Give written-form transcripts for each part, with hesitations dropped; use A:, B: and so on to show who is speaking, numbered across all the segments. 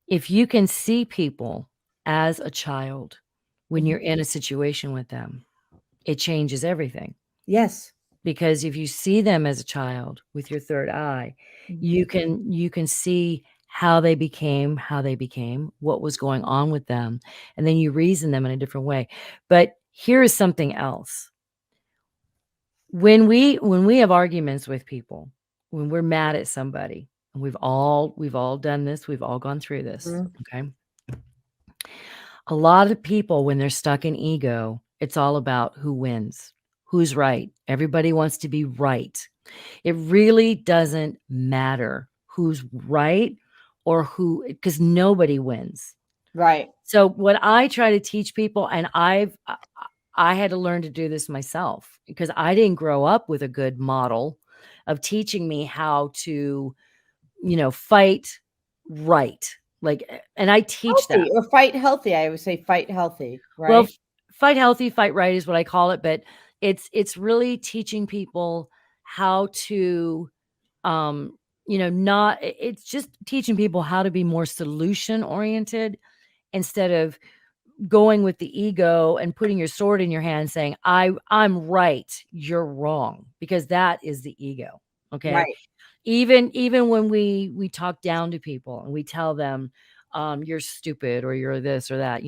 A: if you can see people as a child when
B: Mhm.
A: you're in a situation with them, it changes everything.
B: Yes.
A: Because if you see them as a child with your third eye,
B: Mhm.
A: you can see how they became, what was going on with them, and then you reason them in a different way. But here is something else. When we have arguments with people, when we're mad at somebody, and we've all done this, we've all gone through this,
B: Mhm.
A: okay? A lot of people, when they're stuck in ego, it's all about who wins, who's right. Everybody wants to be right. It really doesn't matter who's right or who, because nobody wins.
B: Right.
A: So what I try to teach people, and I had to learn to do this myself because I didn't grow up with a good model of teaching me how to, fight right. Like, and I teach that.
B: Healthy or fight healthy. I would say fight healthy,
A: Well,
B: right?
A: fight healthy, fight right is what I call it, but it's really teaching people how to, not it's just teaching people how to be more solution oriented instead of going with the ego and putting your sword in your hand saying, I'm right, you're wrong, because that is the ego. Okay.
B: Right.
A: Even when we talk down to people and we tell them, you're stupid or you're this or that,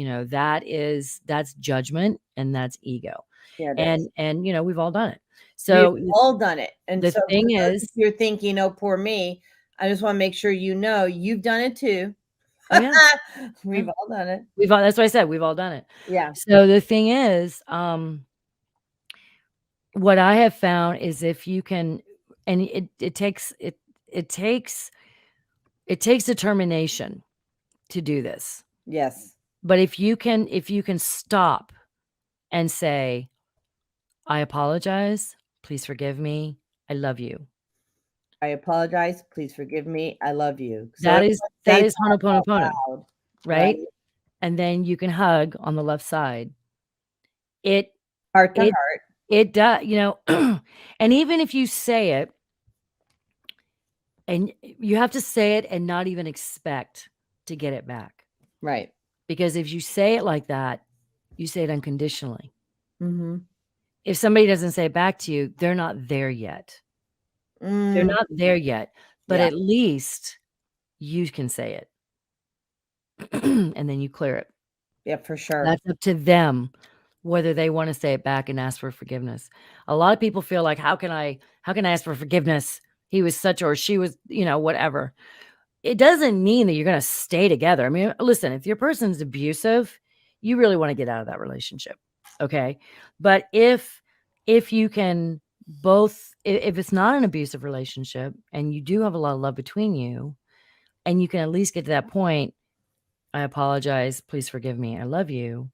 A: that's judgment and that's ego.
B: Yeah, it is.
A: And we've all done it.
B: We've
A: So
B: all done it. And
A: the
B: so for
A: thing
B: those of
A: is,
B: you who are thinking, oh, poor me, I just want to make sure you know you've done it too.
A: oh yeah, yeah,
B: We've all done it.
A: that's what I said, we've all done it.
B: Yeah.
A: So the thing is, what I have found is if you can, and it takes determination to do this.
B: Yes.
A: But if you can stop and say, I apologize, please forgive me, I love you.
B: I apologize. Please forgive me. I love you. So
A: That is
B: everyone
A: that
B: say
A: is
B: that out
A: Ho'oponopono,
B: loud, right?
A: right? And then you can hug on the left side. It
B: Heart to
A: it
B: heart.
A: it does, and even if you say it, and you have to say it and not even expect to get it back.
B: Right.
A: Because if you say it like that, you say it unconditionally.
B: Mm-hmm.
A: If somebody doesn't say it back to you, they're not there yet. They're
B: Mm,
A: not there yet, but
B: yeah.
A: at least you can say it, and then you clear it.
B: Yeah, for sure.
A: That's up to them whether they wanna say it back and ask for forgiveness. A lot of people feel like, "How can I ask for forgiveness? He was such or she was," whatever. It doesn't mean that you're gonna stay together. I mean, listen, if your person's abusive, you really wanna get out of that relationship, okay? But if you can both, if it's not an abusive relationship and you do have a lot of love between you, and you can at least get to that point, "I apologize, please forgive me, I love you,"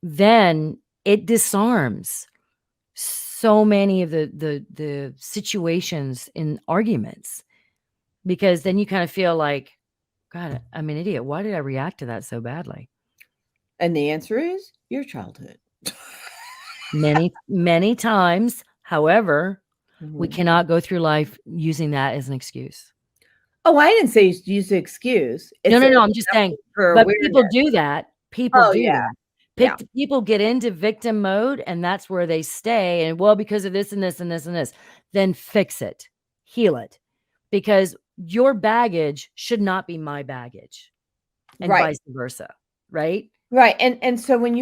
A: then it disarms so many of the situations in arguments, because then you kinda feel like, God, I'm an idiot. Why did I react to that so badly?
B: And the answer is your childhood.
A: Many, many times, however, we
B: Mhm.
A: cannot go through life using that as an excuse.
B: Oh, I didn't say use the excuse.
A: No,
B: It's
A: no,
B: an
A: no, I'm just saying,
B: example for
A: but people
B: awareness.
A: do that. People
B: Oh,
A: do
B: yeah.
A: that.
B: Yeah.
A: People get into victim mode, and that's where they stay, and, well, because of this and this and this and this. Then fix it. Heal it. Because your baggage should not be my baggage, and
B: Right.
A: vice versa, right?
B: Right. And so when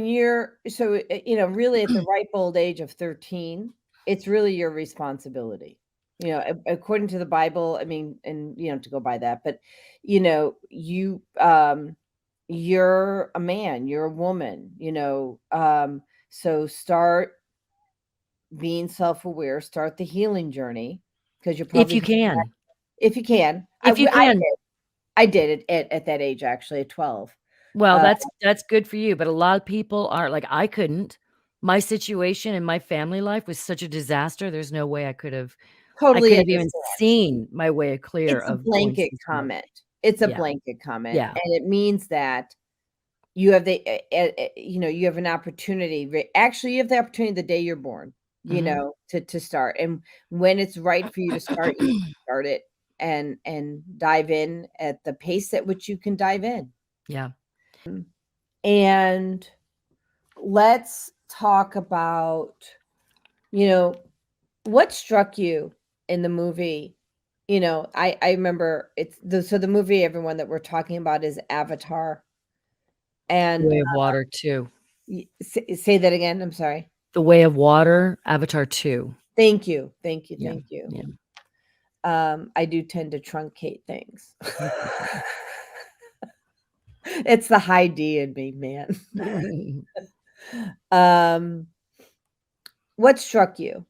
B: you're so really at the ripe old age of 13, it's really your responsibility. According to the Bible, I mean, and to go by that, but you're a man, you're a woman, so start being self-aware, start the healing journey because you're
A: If
B: probably
A: you can.
B: if you can.
A: If you can.
B: I did it at that age actually at 12.
A: Well,
B: Uh,
A: that's good for you, but a lot of people aren't. Like, I couldn't. My situation in my family life was such a disaster, there's no way I
B: Totally
A: couldn't have even
B: understand.
A: seen my way clear
B: It's a
A: of going
B: blanket
A: through some of it.
B: comment. It's a
A: Yeah,
B: blanket comment,
A: yeah,
B: and it means that you have you have an opportunity. Actually, you have the opportunity the day you're born,
A: mhm.
B: to start. And when it's right for you to start, you start it. and dive in at the pace at which you can dive in.
A: Yeah.
B: And let's talk about, you know, what struck you in the movie. I remember the movie, everyone, that we're talking about is Avatar.
A: The
B: And
A: Way of Water 2.
B: say that again. I'm sorry.
A: The Way of Water, Avatar 2.
B: Thank you. Thank you.
A: Yeah.
B: Thank you.
A: Yeah.
B: I do tend to truncate things. It's the high D in me, man. Um, what struck you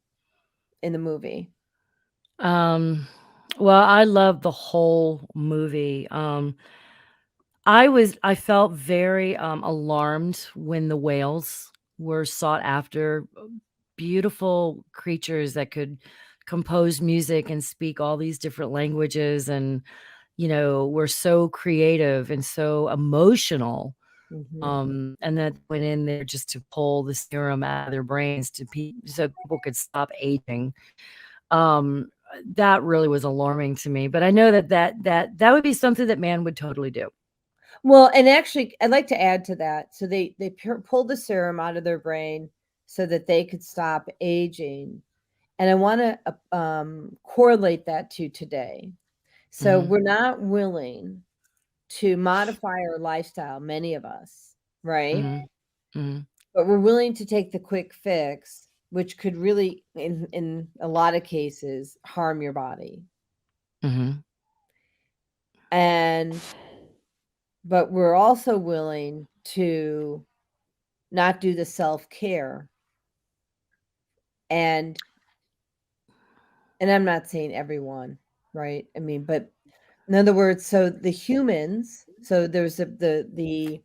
B: in the movie?
A: Um, well, I love the whole movie. I felt very, alarmed when the whales were sought after, beautiful creatures that could compose music and speak all these different languages and, were so creative and so emotional,
B: Mhm.
A: and that went in there just to pull the serum out of their brains so people could stop aging. That really was alarming to me, but I know that would be something that man would totally do.
B: Well, and actually, I'd like to add to that. So they pulled the serum out of their brain so that they could stop aging, and I want to correlate that to today. So
A: Mhm,
B: we're not willing to modify our lifestyle, many of us, right?
A: mhm, mhm,
B: But we're willing to take the quick fix, which could really, in a lot of cases, harm your body.
A: mhm.
B: And but we're also willing to not do the self-care. And I'm not saying everyone, right? I mean, but in other words, so the humans, so there's the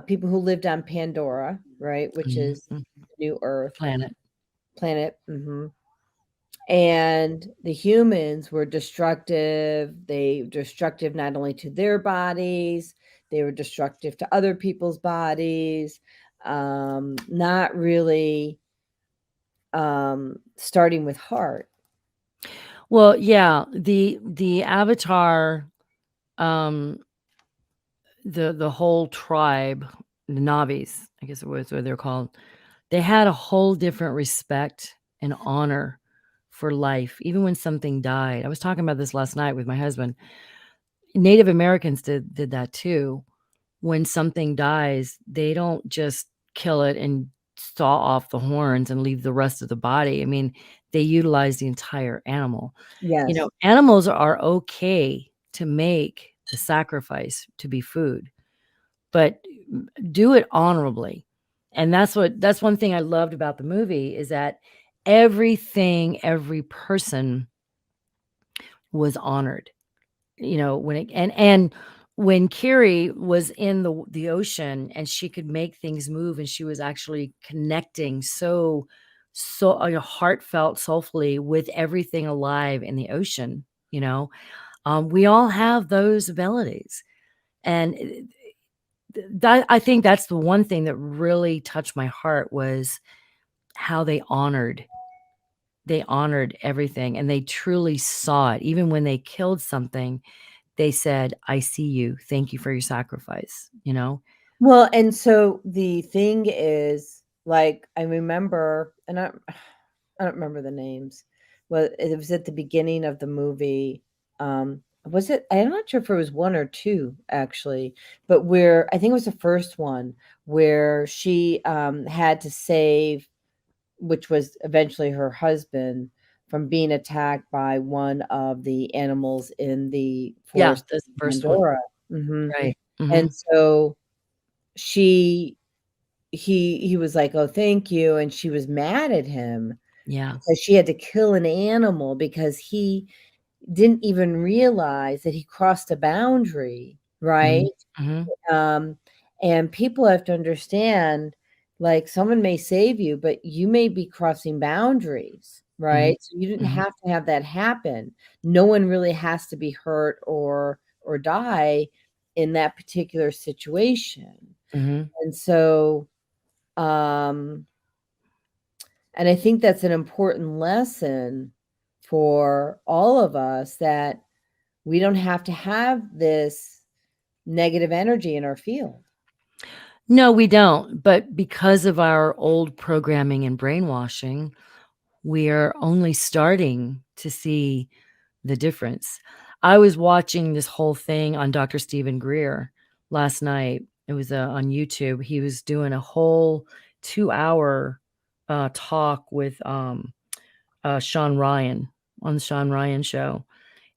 B: people who lived on Pandora, right, which
A: Mhm,
B: is
A: mm.
B: New Earth
A: Planet.
B: planet. And the humans were destructive. They were destructive not only to their bodies, they were destructive to other people's bodies. Not really starting with heart.
A: Well, yeah, the Avatar, um, the whole tribe, the Na'vis, I guess it was what they're called, they had a whole different respect and honor for life, even when something died. I was talking about this last night with my husband. Native Americans did that too. When something dies, they don't just kill it and saw off the horns and leave the rest of the body. I mean, they utilize the entire animal.
B: Yes.
A: Animals are okay to make the sacrifice to be food, but do it honorably. And that's one thing I loved about the movie is that every person was honored. When it and when Carrie was in the ocean and she could make things move and she was actually connecting heartfelt, soulfully with everything alive in the ocean, we all have those abilities. And that I think that's the one thing that really touched my heart was how they honored everything and they truly saw it. Even when they killed something, they said, "I see you. Thank you for your sacrifice," you know?
B: Well, and so the thing is, like, I remember, and I don't remember the names. Well, it was at the beginning of the movie. Was it? I'm not sure if it was one or two actually, but where I think it was the first one where she had to save, which was eventually her husband, from being attacked by one of the animals in the
A: Yeah,
B: forest
A: that's the
B: of
A: first one.
B: Pandora. Hmm.
A: Right.
B: And
A: Mhm.
B: so she he was like, "Oh, thank you," and she was mad at him
A: Yeah.
B: because she had to kill an animal because he didn't even realize that he crossed a boundary, right?
A: Mhm. Mhm.
B: Um, and people have to understand, like, someone may save you, but you may be crossing boundaries,
A: Mhm.
B: right? So you didn't
A: Mhm.
B: have to have that happen. No one really has to be hurt or die in that particular situation.
A: Mhm.
B: And so, um and I think that's an important lesson for all of us, that We don't have to have this negative energy in our field.
A: No, we don't. But because of our old programming and brainwashing, we are only starting to see the difference. I was watching this whole thing on Dr. Stephen Greer last night. It was on YouTube. He was doing a whole 2-hour talk with Sean Ryan on the Sean Ryan show,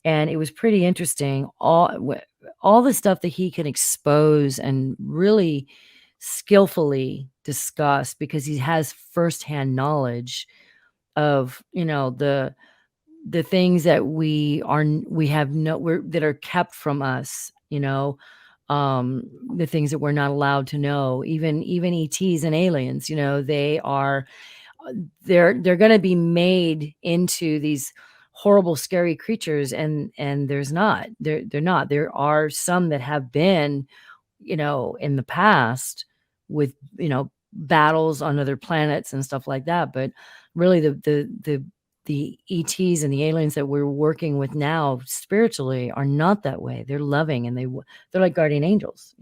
A: and it was pretty interesting. All the stuff that he can expose and really skillfully discuss, because he has firsthand knowledge of, the things that we have that are kept from us, the things that we're not allowed to know, even ETs and aliens, they are they're going to be made into these horrible, scary creatures, and they're not. There are some that have been, in the past with, battles on other planets and stuff like that. But really, the ETs and the aliens that we're working with now spiritually are not that way. They're loving, and they're like guardian angels.